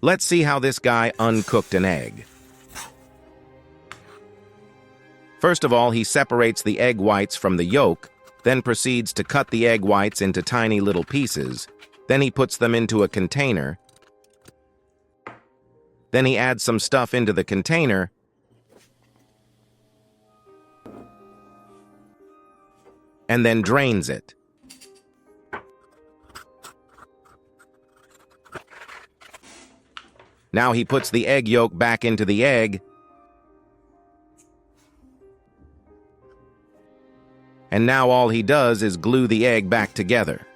Let's see how this guy uncooked an egg. First of all, he separates the egg whites from the yolk, then proceeds to cut the egg whites into tiny little pieces. Then he puts them into a container. Then he adds some stuff into the container and then drains it. Now he puts the egg yolk back into the egg and now all he does is glue the egg back together.